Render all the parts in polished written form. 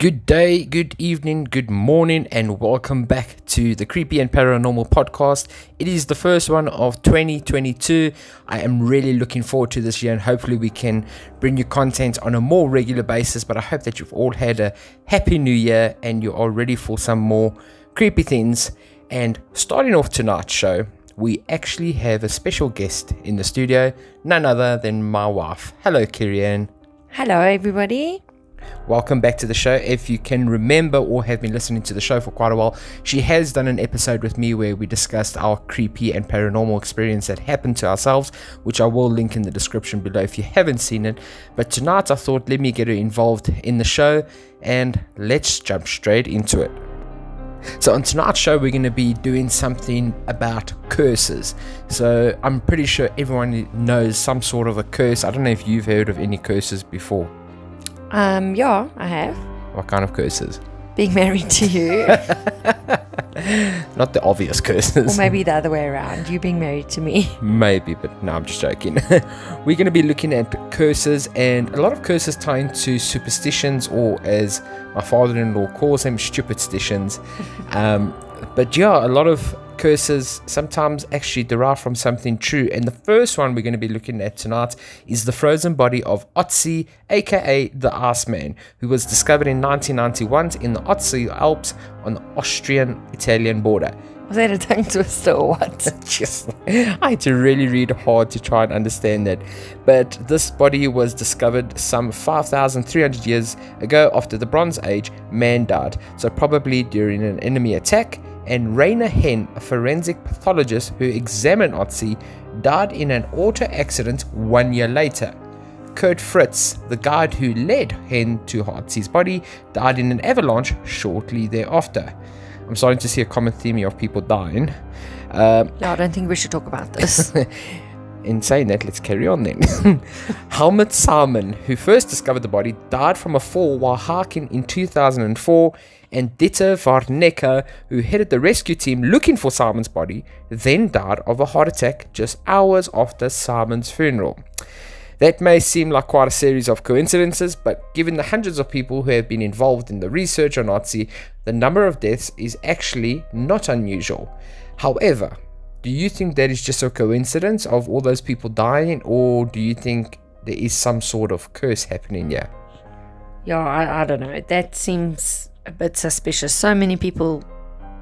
Good day, good evening, good morning, and welcome back to the Creepy and Paranormal podcast. It is the first one of 2022. I am really looking forward to this year, and hopefully we can bring you content on a more regular basis. But I hope that you've all had a happy new year and you are ready for some more creepy things. And starting off tonight's show, we actually have a special guest in the studio, none other than my wife. Hello, Kirianne. Hello, everybody. Welcome back to the show. If you can remember or have been listening to the show for quite a while, she has done an episode with me where we discussed our creepy and paranormal experience that happened to ourselves, which I will link in the description below if you haven't seen it. But tonight I thought, let me get her involved in the show and let's jump straight into it. So on tonight's show, we're going to be doing something about curses. So I'm pretty sure everyone knows some sort of a curse. I don't know if you've heard of any curses before. Yeah, I have. What kind of curses? Being married to you. Not the obvious curses. Or maybe the other way around, you being married to me. Maybe, but no, I'm just joking. We're going to be looking at curses, and a lot of curses tie into superstitions, or as my father-in-law calls them, stupidstitions. But yeah, a lot of curses sometimes actually derive from something true, and the first one we're going to be looking at tonight is the frozen body of Otzi, aka the Iceman, who was discovered in 1991 in the Otzi Alps on the Austrian-Italian border. Was that a tongue twister or what? I had to really read hard to try and understand that. But this body was discovered some 5,300 years ago. After the Bronze Age, man died, so probably during an enemy attack. And Rainer Henn, a forensic pathologist who examined Otzi, died in an auto accident 1 year later. Kurt Fritz, the guide who led Henn to Otzi's body, died in an avalanche shortly thereafter. I'm starting to see a common theme here of people dying. Yeah, I don't think we should talk about this. In saying that, let's carry on then. Helmut Salmon, who first discovered the body, died from a fall while hiking in 2004, and Dieter Warnecke, who headed the rescue team looking for Salmon's body, then died of a heart attack just hours after Salmon's funeral. That may seem like quite a series of coincidences, but given the hundreds of people who have been involved in the research on Otzi, the number of deaths is actually not unusual. However, do you think that is just a coincidence of all those people dying, or do you think there is some sort of curse happening here? Yeah, I don't know. That seems a bit suspicious. So many people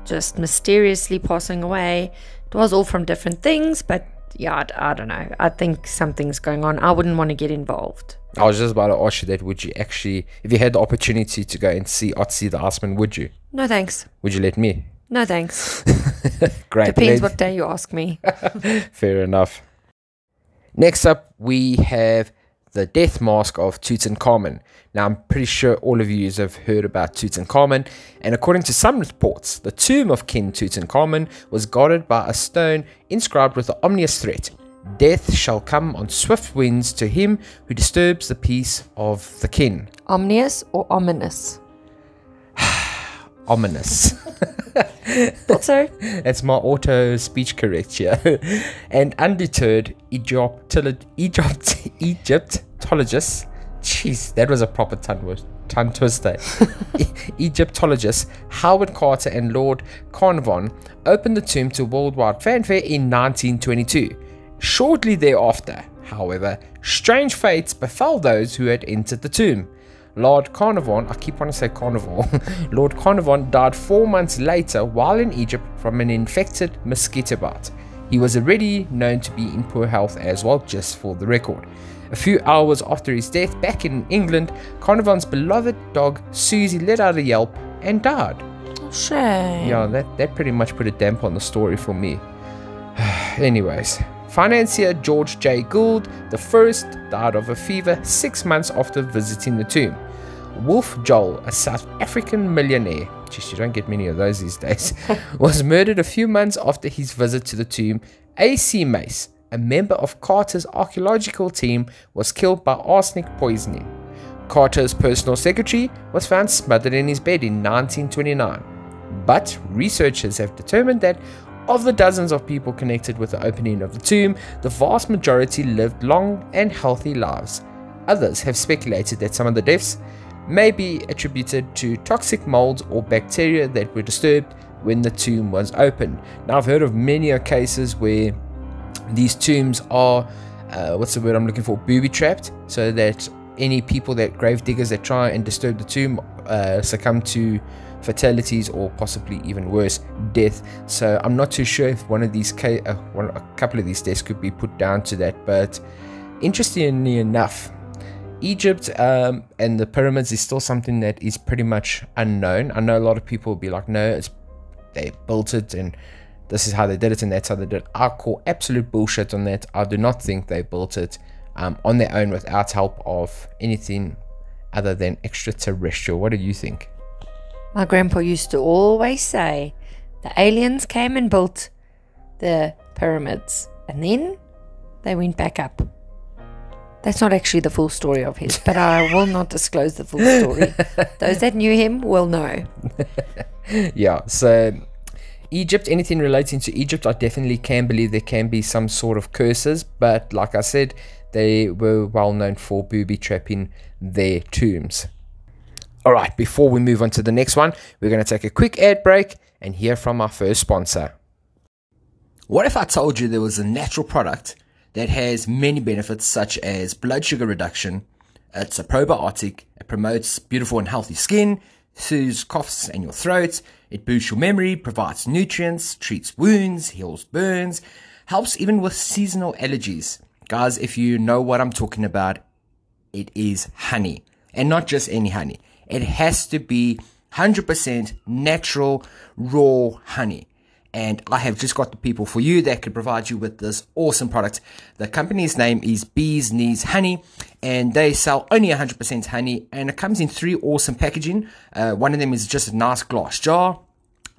just mysteriously passing away. It was all from different things, but yeah, I don't know. I think something's going on. I wouldn't want to get involved. I was just about to ask you that. Would you actually, if you had the opportunity to go and see Otzi the Iceman, would you? No thanks. Would you let me? No thanks. Great. Depends what day you ask me. Fair enough. Next up, we have the death mask of Tutankhamun. Now, I'm pretty sure all of you have heard about Tutankhamun, and according to some reports, the tomb of King Tutankhamun was guarded by a stone inscribed with the ominous threat: "Death shall come on swift winds to him who disturbs the peace of the king." Omnious or ominous? Ominous. Thought so. That's my auto speech correct here. And undeterred, Egyptologists, jeez, that was a proper tongue twister. Egyptologists Howard Carter and Lord Carnarvon opened the tomb to worldwide fanfare in 1922. Shortly thereafter, however, strange fates befell those who had entered the tomb. Lord Carnarvon, I keep wanting to say Carnival, Lord Carnarvon died 4 months later while in Egypt from an infected mosquito bite. He was already known to be in poor health as well, just for the record. A few hours after his death back in England, Carnarvon's beloved dog Susie let out a yelp and died. Oh, shame. Yeah, that pretty much put a damp on the story for me. Anyways, financier George J. Gould I died of a fever 6 months after visiting the tomb. Wolf Joel, a South African millionaire, geez, you don't get many of those these days, was murdered a few months after his visit to the tomb. A.C. Mace, a member of Carter's archaeological team, was killed by arsenic poisoning. Carter's personal secretary was found smothered in his bed in 1929. But researchers have determined that of the dozens of people connected with the opening of the tomb, the vast majority lived long and healthy lives. Others have speculated that some of the deaths may be attributed to toxic molds or bacteria that were disturbed when the tomb was opened. Now, I've heard of many cases where these tombs are, what's the word I'm looking for, booby-trapped, so that any people, that grave diggers that try and disturb the tomb, succumb to fatalities or possibly even worse, death. So I'm not too sure if a couple of these deaths could be put down to that. But interestingly enough, Egypt and the pyramids is still something that is pretty much unknown. I know a lot of people will be like, no, they built it and this is how they did it and that's how they did it. I call absolute bullshit on that. I do not think they built it on their own without help of anything other than extraterrestrial. What do you think? My grandpa used to always say the aliens came and built the pyramids and then they went back up. That's not actually the full story of his, but I will not disclose the full story. Those that knew him will know. Yeah, so Egypt, anything relating to Egypt, I definitely can believe there can be some sort of curses, but like I said, they were well known for booby trapping their tombs. Alright, before we move on to the next one, we're going to take a quick ad break and hear from our first sponsor. What if I told you there was a natural product that has many benefits such as blood sugar reduction? It's a probiotic, it promotes beautiful and healthy skin, soothes coughs and your throat, it boosts your memory, provides nutrients, treats wounds, heals burns, helps even with seasonal allergies. Guys, if you know what I'm talking about, it is honey. And not just any honey. It has to be 100% natural, raw honey. And I have just got the people for you that could provide you with this awesome product. The company's name is Bee's Knees Honey, and they sell only 100% honey, and it comes in 3 awesome packaging. One of them is just a nice glass jar.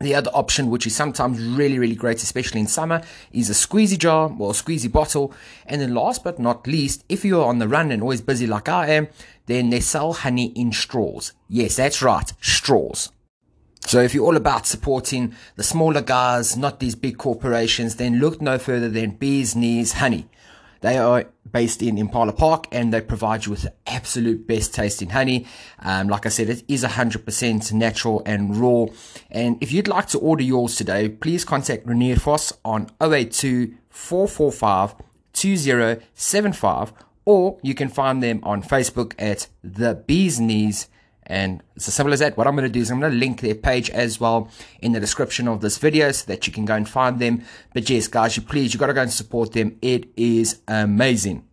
The other option, which is sometimes really, really great, especially in summer, is a squeezy jar or a squeezy bottle. And then last but not least, if you're on the run and always busy like I am, then they sell honey in straws. Yes, that's right, straws. So if you're all about supporting the smaller guys, not these big corporations, then look no further than Bee's Knees Honey. They are based in Impala Park and they provide you with the absolute best tasting honey. Like I said, it is 100% natural and raw. And if you'd like to order yours today, please contact Renier Vos on 082 445 2075, or you can find them on Facebook at The Bee's Knees. And it's as simple as that. What I'm going to do is I'm going to link their page as well in the description of this video so that you can go and find them. But yes, guys, you got to go and support them. It is amazing.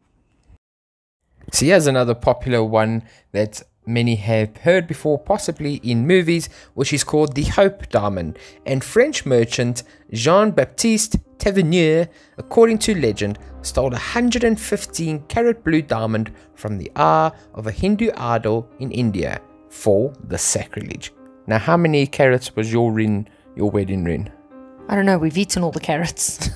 So here's another popular one that many have heard before, possibly in movies, which is called the Hope Diamond. And French merchant Jean-Baptiste Tavernier, according to legend, stole a 115-carat blue diamond from the eye of a Hindu idol in India for the sacrilege. Now, how many carats was your wedding ring? I don't know, we've eaten all the carrots.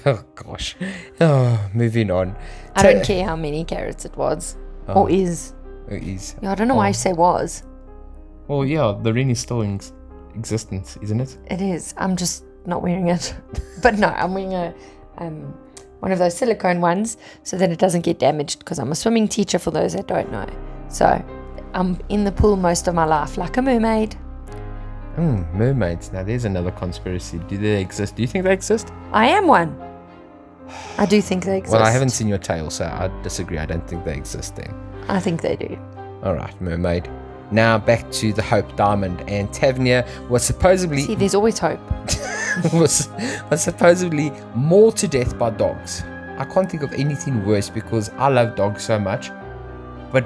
Oh gosh. Oh, moving on. I don't care how many carrots it was. Or is. It is. Yeah, I don't know why I say was. Well, yeah, the ring is still in existence, isn't it? It is. I'm just not wearing it. But no, I'm wearing a one of those silicone ones so that it doesn't get damaged, because I'm a swimming teacher, for those that don't know. So I'm in the pool most of my life like a mermaid. Mermaids. Now there's another conspiracy. Do they exist? Do you think they exist? I am one. I do think they exist. Well, I haven't seen your tail, so I disagree. I don't think they exist then. I think they do. Alright, mermaid. Now back to the Hope Diamond. And Tavernier was supposedly... See, there's always hope. was supposedly mauled to death by dogs. I can't think of anything worse because I love dogs so much. But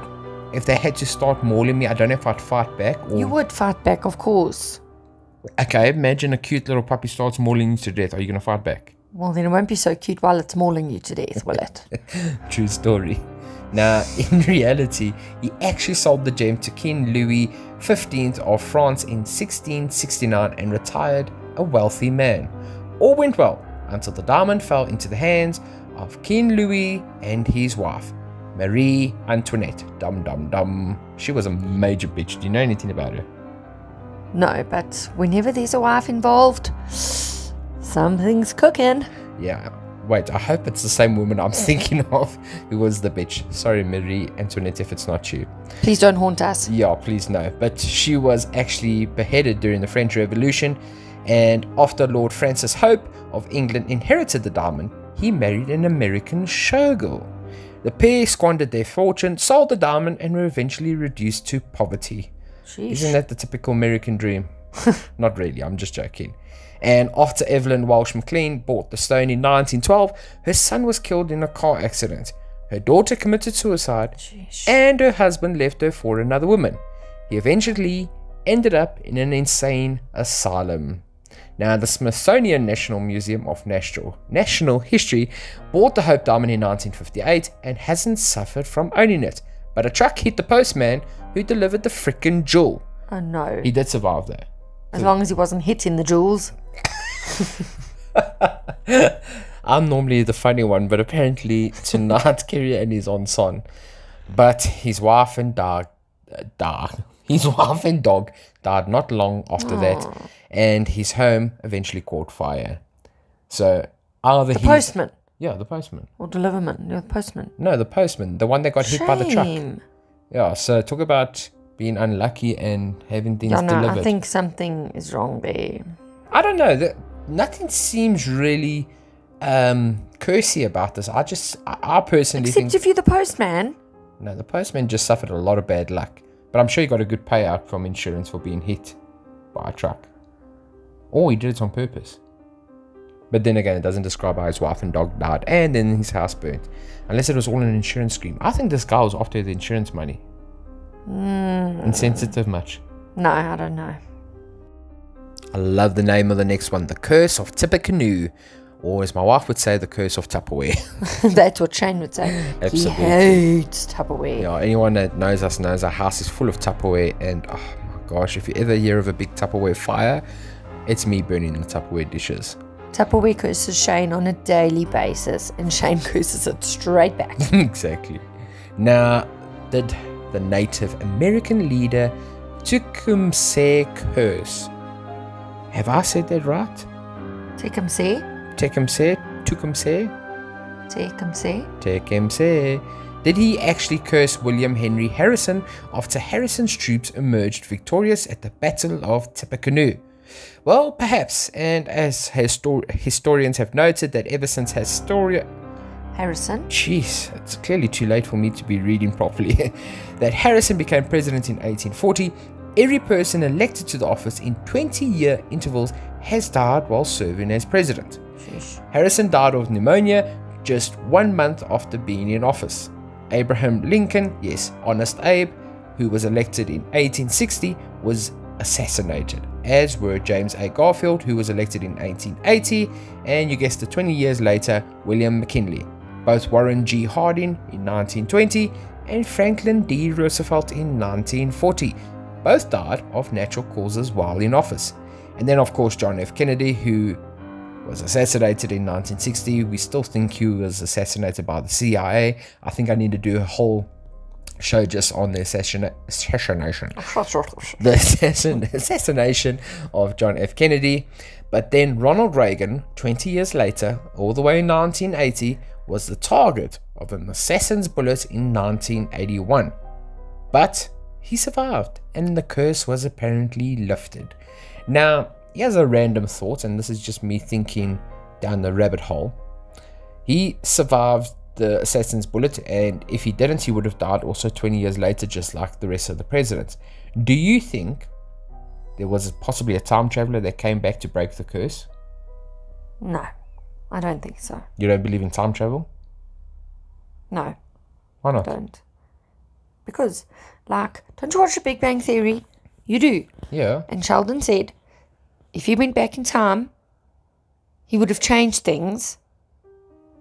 if they had to start mauling me, I don't know if I'd fight back. Or... You would fight back, of course. Okay, imagine a cute little puppy starts mauling you to death. Are you going to fight back? Well, then it won't be so cute while it's mauling you to death, will it? True story. Now, in reality, he actually sold the gem to King Louis XV of France in 1669 and retired a wealthy man. All went well until the diamond fell into the hands of King Louis and his wife, Marie Antoinette. Dum dum dum. She was a major bitch. Do you know anything about her? No, but whenever there's a wife involved, something's cooking. Yeah. Wait, I hope it's the same woman I'm thinking of who was the bitch. Sorry, Marie Antoinette, if it's not you. Please don't haunt us. Yeah, please no. But she was actually beheaded during the French Revolution. And after Lord Francis Hope of England inherited the diamond, he married an American showgirl. The pair squandered their fortune, sold the diamond, and were eventually reduced to poverty. Sheesh. Isn't that the typical American dream? Not really, I'm just joking. And after Evelyn Walsh McLean bought the stone in 1912, her son was killed in a car accident. Her daughter committed suicide, Sheesh. and her husband left her for another woman. He eventually ended up in an insane asylum. Now, the Smithsonian National Museum of National History bought the Hope Diamond in 1958 and hasn't suffered from owning it. But a truck hit the postman who delivered the frickin' jewel. Oh no. He did survive though. As long as he wasn't hit in the jewels. I'm normally the funny one, but apparently tonight Kerry Ann is on son. But his wife and dog died not long after that, and his home eventually caught fire. So either The postman. Yeah, the postman. Or deliverman. You're the postman. No, the postman, the one that got hit by the truck. Shame. Yeah, so talk about being unlucky and having things Yeah, no, delivered. I think something is wrong there. I don't know. Nothing seems really cursy about this. I personally Except think... if you're the postman. No, the postman just suffered a lot of bad luck. But I'm sure he got a good payout from insurance for being hit by a truck. Or he did it on purpose. But then again, it doesn't describe how his wife and dog died and then his house burnt. Unless it was all an insurance scheme. I think this guy was after the insurance money. Insensitive much. No, I don't know. I love the name of the next one. The Curse of Tippecanoe. Or as my wife would say, the Curse of Tupperware. That's what Shane would say. Absolutely. He hates Tupperware. Yeah, anyone that knows us knows our house is full of Tupperware. And oh my gosh, if you ever hear of a big Tupperware fire, it's me burning the Tupperware dishes. Tupperware curses Shane on a daily basis, and Shane curses it straight back. Exactly. Now, did the Native American leader Tecumseh curse? Have I said that right? Tecumseh? Tecumseh? Tecumseh? Tecumseh? Tecumseh. Did he actually curse William Henry Harrison after Harrison's troops emerged victorious at the Battle of Tippecanoe? Well, perhaps, and as historians have noted that ever since Harrison? Jeez, it's clearly too late for me to be reading properly. That Harrison became president in 1840, every person elected to the office in 20-year intervals has died while serving as president. Sheesh. Harrison died of pneumonia just 1 month after being in office. Abraham Lincoln, yes, Honest Abe, who was elected in 1860, was assassinated, as were James A. Garfield, who was elected in 1880, and you guessed it, 20 years later, William McKinley. Both Warren G. Harding in 1920 and Franklin D. Roosevelt in 1940. Both died of natural causes while in office. And then, of course, John F. Kennedy, who was assassinated in 1960. We still think he was assassinated by the CIA. I think I need to do a whole show just on the assassination of John F. Kennedy. But then Ronald Reagan, 20 years later, all the way in 1980, was the target of an assassin's bullet in 1981. But he survived, and the curse was apparently lifted. Now, here's a random thought, and this is just me thinking down the rabbit hole. He survived the assassin's bullet, and if he didn't, he would have died also 20 years later, just like the rest of the presidents. Do you think there was possibly a time traveler that came back to break the curse? No, I don't think so. You don't believe in time travel? No, Why I not? don't. Because, like, don't you watch The Big Bang Theory? You do. Yeah. And Sheldon said, if he went back in time, he would have changed things,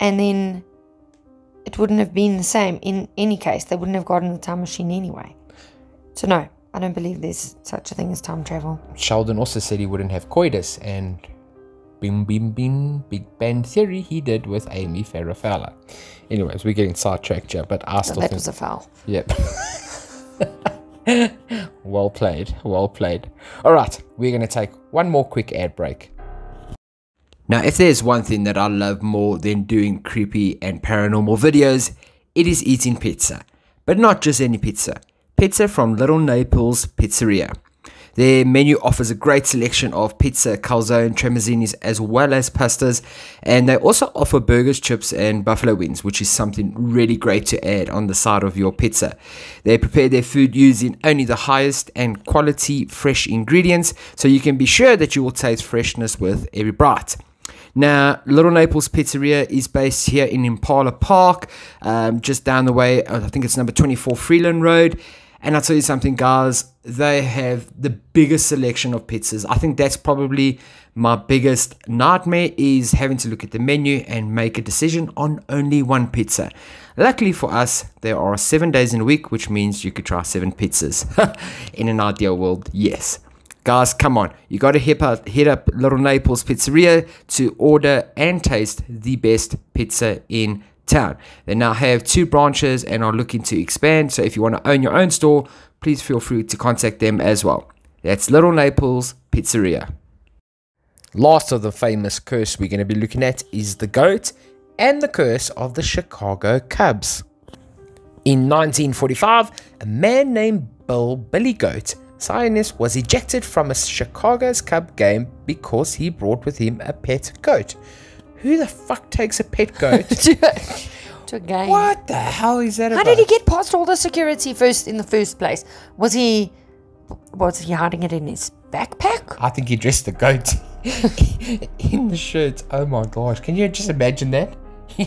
and then it wouldn't have been the same in any case. They wouldn't have gotten the time machine anyway. So no, I don't believe there's such a thing as time travel. Sheldon also said he wouldn't have coitus, and bim bim bim, Big Bang Theory he did with Amy Farrah Fowler. Anyways, we're getting sidetracked here, but I So still that think... was a foul. Yep. Well played, well played. Alright, we're going to take one more quick ad break. Now, if there's one thing that I love more than doing creepy and paranormal videos, it is eating pizza. But not just any pizza. Pizza from Little Naples Pizzeria. Their menu offers a great selection of pizza, calzone, tremazzinis, as well as pastas, and they also offer burgers, chips, and buffalo wings, which is something really great to add on the side of your pizza. They prepare their food using only the highest and quality fresh ingredients, so you can be sure that you will taste freshness with every bite. Now, Little Naples Pizzeria is based here in Impala Park, just down the way. I think it's number 24 Freeland Road. And I'll tell you something, guys, they have the biggest selection of pizzas. I think that's probably my biggest nightmare, is having to look at the menu and make a decision on only one pizza. Luckily for us, there are 7 days in a week, which means you could try 7 pizzas. In an ideal world, yes. Guys, come on. You got to hit up Little Naples Pizzeria to order and taste the best pizza in town. They now have 2 branches and are looking to expand, so if you want to own your own store, please feel free to contact them as well. That's Little Naples Pizzeria. Last of the famous curse we're going to be looking at is the goat and the curse of the Chicago Cubs. In 1945, a man named Billy Goat Zionist was ejected from a Chicago's Cub game because he brought with him a pet goat. Who the fuck takes a pet goat to a game? What the hell is that about? How did he get past all the security in the first place? Was he hiding it in his backpack? I think he dressed the goat in the shirt. Oh my gosh. Can you just imagine that?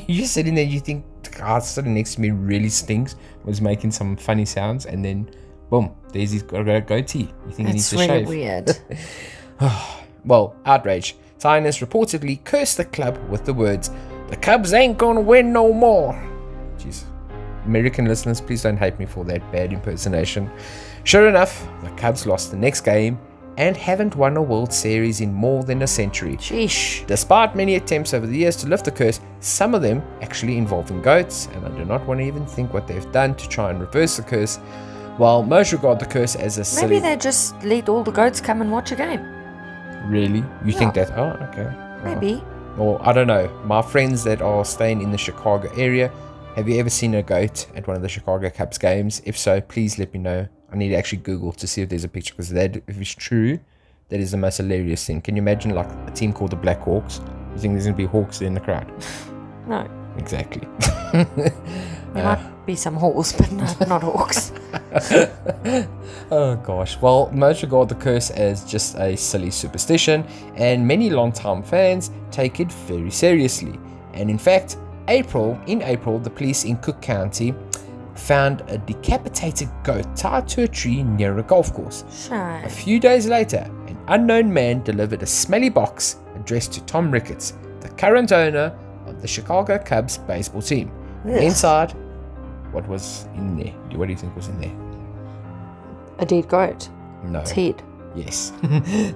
You're sitting there, you think the guy sitting next to me really stinks, was making some funny sounds, and then boom, there's his goatee. You think he needs to shave. That's really weird. Well, outrage. Zionists reportedly cursed the club with the words, "The Cubs ain't gonna win no more." Jeez. American listeners, please don't hate me for that bad impersonation. Sure enough, the Cubs lost the next game and haven't won a World Series in more than a century. Sheesh. Despite many attempts over the years to lift the curse, some of them actually involving goats, and I do not want to even think what they've done to try and reverse the curse, while most regard the curse as a silly... Maybe they just let all the goats come and watch a game. Really? You think that? Oh, okay. Maybe. Or, I don't know. My friends that are staying in the Chicago area, have you ever seen a goat at one of the Chicago Cubs games? If so, please let me know. I need to actually Google to see if there's a picture, because that, if it's true, that is the most hilarious thing. Can you imagine like a team called the Black Hawks? You think there's going to be hawks in the crowd? No. Exactly. There might be some horse, but not hawks. Oh gosh. Well, most regard the curse as just a silly superstition, and many long-time fans take it very seriously. And in fact, in April, the police in Cook County found a decapitated goat tied to a tree near a golf course. Shame. A few days later, an unknown man delivered a smelly box addressed to Tom Ricketts, the current owner of the Chicago Cubs baseball team. Ugh. Inside, what was in there? What do you think was in there? A dead goat. No. Its head. Yes.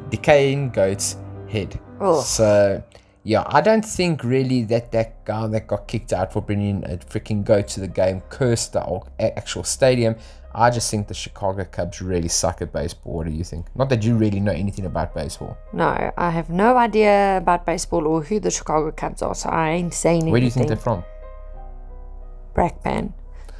Decaying goat's head. Oh. So, yeah, I don't think really that guy that got kicked out for bringing a freaking goat to the game cursed the actual stadium. I just think the Chicago Cubs really suck at baseball. What do you think? Not that you really know anything about baseball. No, I have no idea about baseball or who the Chicago Cubs are, so I ain't saying anything. Where do you think they're from? Brackpan.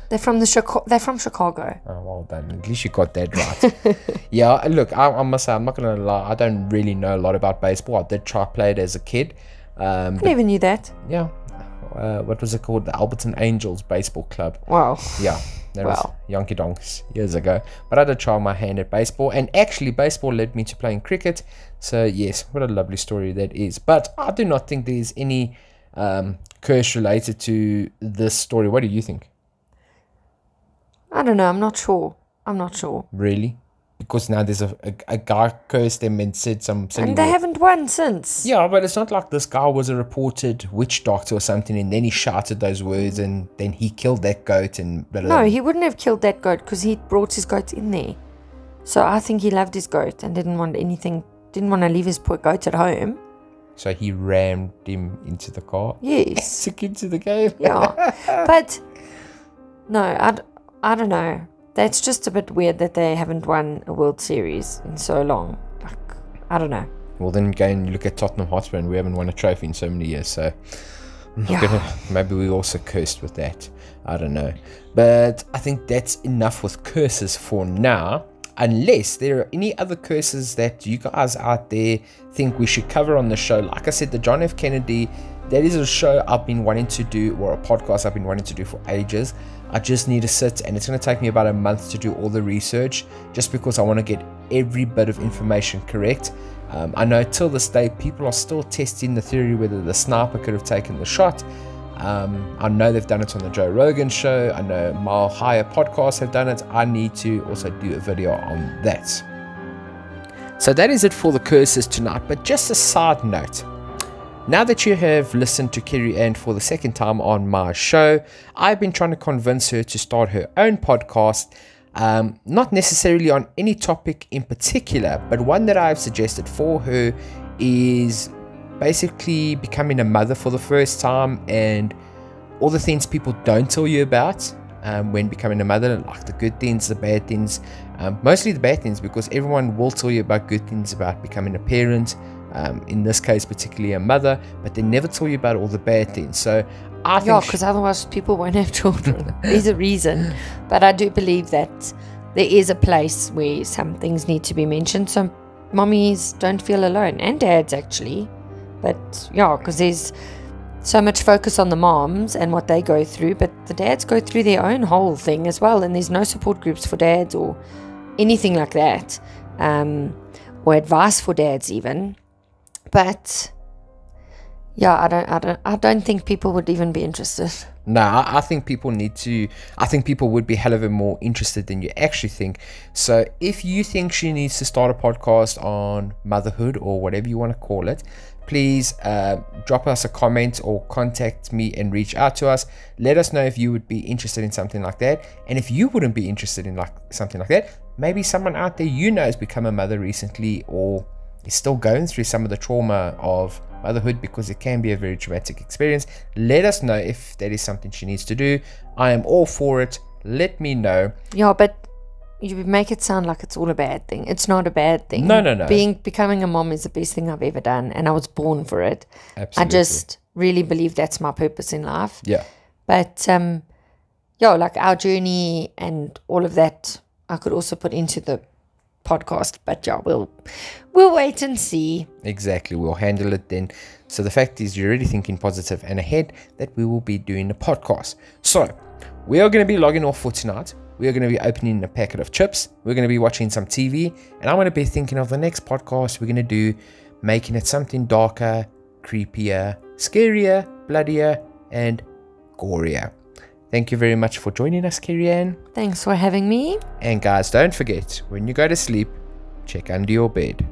They're from Chicago. Oh, well done. At least you got that right. Yeah, look, I must say, I'm not going to lie. I don't really know a lot about baseball. I did try play it as a kid. I never knew that. Yeah. What was it called? The Alberton Angels Baseball Club. Wow. Yeah. That was Yonky Donks years ago. But I did try my hand at baseball. And actually, baseball led me to playing cricket. So, yes, what a lovely story that is. But I do not think there's any curse related to this story. What do you think? I don't know. I'm not sure. Really? Because now there's a guy cursed them and said some silly and they haven't won since. Yeah, but it's not like this guy was a reported witch doctor or something and then he shouted those words and then he killed that goat and blah, blah, blah. No, he wouldn't have killed that goat because he brought his goat in there. So I think he loved his goat and didn't want to leave his poor goat at home. So he rammed him into the car? Yes. Took him to the game? Yeah. But no, I don't know. That's just a bit weird that they haven't won a World Series in so long. Like, I don't know. Well, then go and look at Tottenham Hotspur, and we haven't won a trophy in so many years. So maybe we also cursed with that. I don't know. But I think that's enough with curses for now. Unless there are any other curses that you guys out there think we should cover on the show. Like I said, the John F. Kennedy, that is a show I've been wanting to do, or a podcast I've been wanting to do for ages. I just need to sit, and it's going to take me about a month to do all the research, just because I want to get every bit of information correct. I know till this day people are still testing the theory whether the sniper could have taken the shot. I know they've done it on the Joe Rogan show. I know Mile Higher podcasts have done it. I need to also do a video on that. So that is it for the curses tonight. But just a side note, now that you have listened to Kerry Ann for the second time on my show, I've been trying to convince her to start her own podcast. Not necessarily on any topic in particular, but one that I've suggested for her is basically becoming a mother for the first time, and all the things people don't tell you about when becoming a mother, like the good things, the bad things, mostly the bad things, because everyone will tell you about good things about becoming a parent, in this case particularly a mother, but they never tell you about all the bad things. So I think because otherwise people won't have children. There's a reason. But I do believe that there is a place where some things need to be mentioned, so mommies don't feel alone, and dads actually. But because there's so much focus on the moms and what they go through, but the dads go through their own whole thing as well, and there's no support groups for dads or anything like that, or advice for dads even. But I don't think people would even be interested. No, I think people need to. I think people would be hell of a more interested than you actually think. So if you think she needs to start a podcast on motherhood or whatever you want to call it, please drop us a comment or contact me and reach out to us. Let us know if you would be interested in something like that. And if you wouldn't be interested in something like that, maybe someone out there you know has become a mother recently or is still going through some of the trauma of motherhood, because it can be a very traumatic experience. Let us know if that is something she needs to do. I am all for it. Let me know. Yeah, but you make it sound like it's all a bad thing. It's not a bad thing. No. Becoming a mom is the best thing I've ever done, and I was born for it. Absolutely. I just really believe that's my purpose in life. Yeah. But like our journey and all of that, I could also put into the podcast. But we'll wait and see. Exactly, we'll handle it then. So the fact is, you're already thinking positive and ahead that we will be doing a podcast. So we are going to be logging off for tonight. We are going to be opening a packet of chips. We're going to be watching some TV, and I'm going to be thinking of the next podcast we're going to do, making it something darker, creepier, scarier, bloodier, and gorier. Thank you very much for joining us, Kerry Ann. Thanks for having me. And guys, don't forget, when you go to sleep, check under your bed.